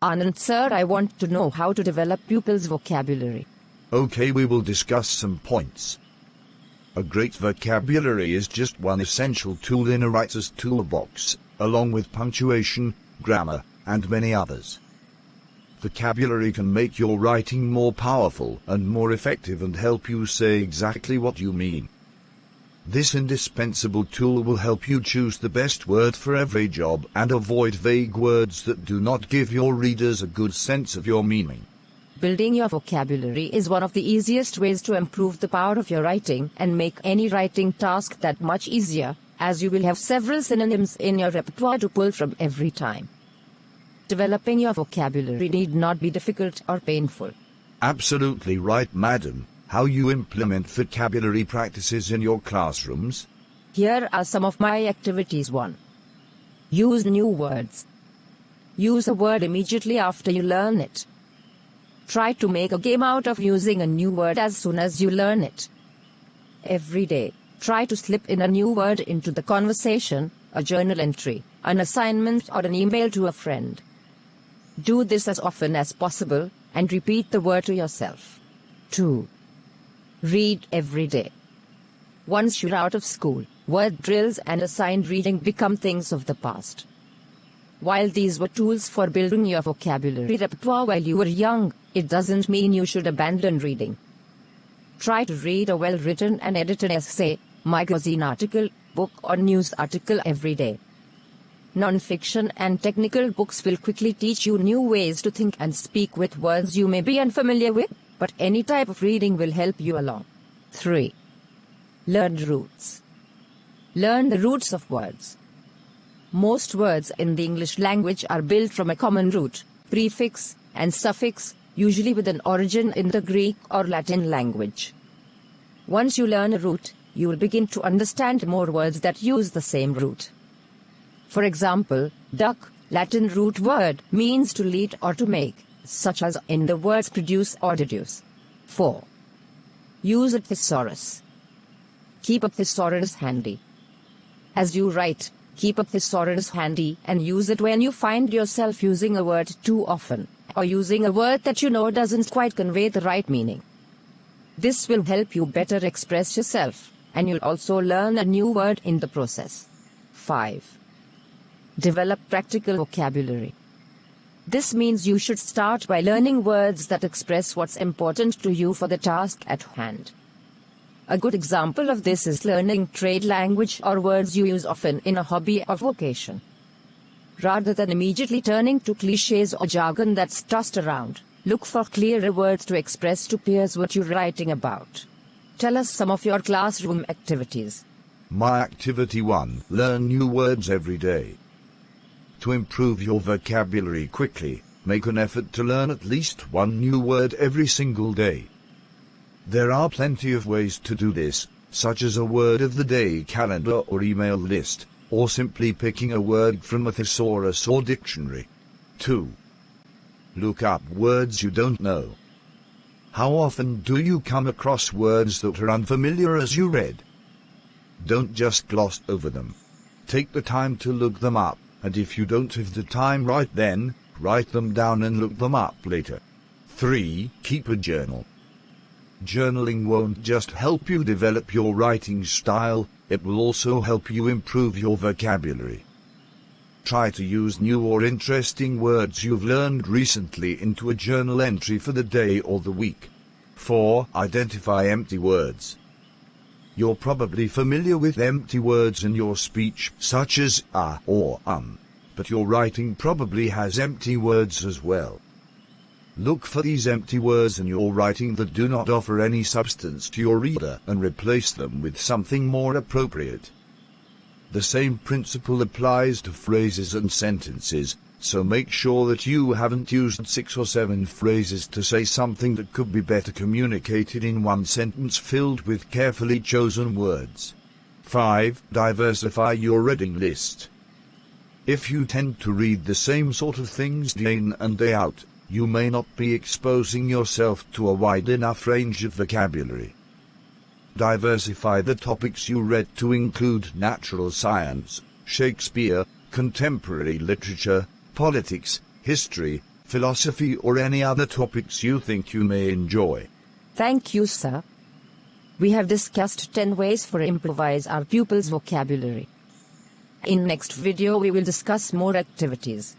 Anand sir, I want to know how to develop pupils' vocabulary. Okay, we will discuss some points. A great vocabulary is just one essential tool in a writer's toolbox, along with punctuation, grammar, and many others. Vocabulary can make your writing more powerful and more effective and help you say exactly what you mean. This indispensable tool will help you choose the best word for every job and avoid vague words that do not give your readers a good sense of your meaning. Building your vocabulary is one of the easiest ways to improve the power of your writing and make any writing task that much easier, as you will have several synonyms in your repertoire to pull from every time. Developing your vocabulary need not be difficult or painful. Absolutely right, madam. How you implement vocabulary practices in your classrooms? Here are some of my activities. 1. Use new words. Use a word immediately after you learn it. Try to make a game out of using a new word as soon as you learn it. Every day, try to slip in a new word into the conversation, a journal entry, an assignment, or an email to a friend. Do this as often as possible, and repeat the word to yourself. 2. Read every day. Once you're out of school, word drills and assigned reading become things of the past. While these were tools for building your vocabulary repertoire while you were young, it doesn't mean you should abandon reading. Try to read a well-written and edited essay, magazine article, book, or news article every day. Non-fiction and technical books will quickly teach you new ways to think and speak with words you may be unfamiliar with, but any type of reading will help you along. 3. Learn roots. Learn the roots of words. Most words in the English language are built from a common root, prefix, and suffix, usually with an origin in the Greek or Latin language. Once you learn a root, you will begin to understand more words that use the same root. For example, duck, Latin root word, means to lead or to make, such as in the words produce or deduce. 4. Use a thesaurus. Keep a thesaurus handy. As you write, keep a thesaurus handy and use it when you find yourself using a word too often, or using a word that you know doesn't quite convey the right meaning. This will help you better express yourself, and you'll also learn a new word in the process. 5. Develop practical vocabulary. This means you should start by learning words that express what's important to you for the task at hand. A good example of this is learning trade language or words you use often in a hobby or vocation. Rather than immediately turning to cliches or jargon that's tossed around, look for clearer words to express to peers what you're writing about. Tell us some of your classroom activities. My activity 1. Learn new words every day. To improve your vocabulary quickly, make an effort to learn at least one new word every single day. There are plenty of ways to do this, such as a word of the day calendar or email list, or simply picking a word from a thesaurus or dictionary. 2. Look up words you don't know. How often do you come across words that are unfamiliar as you read? Don't just gloss over them. Take the time to look them up, and if you don't have the time right then, write them down and look them up later. 3. Keep a journal. Journaling won't just help you develop your writing style, it will also help you improve your vocabulary. Try to use new or interesting words you've learned recently into a journal entry for the day or the week. 4. Identify empty words. You're probably familiar with empty words in your speech, such as or but your writing probably has empty words as well. Look for these empty words in your writing that do not offer any substance to your reader and replace them with something more appropriate. The same principle applies to phrases and sentences, so make sure that you haven't used 6 or 7 phrases to say something that could be better communicated in one sentence filled with carefully chosen words. 5. Diversify your reading list. If you tend to read the same sort of things day in and day out, you may not be exposing yourself to a wide enough range of vocabulary. Diversify the topics you read to include natural science, Shakespeare, contemporary literature, politics, history, philosophy or any other topics you think you may enjoy. Thank you, sir. We have discussed 10 ways for improvise our pupils' vocabulary. In next video we will discuss more activities.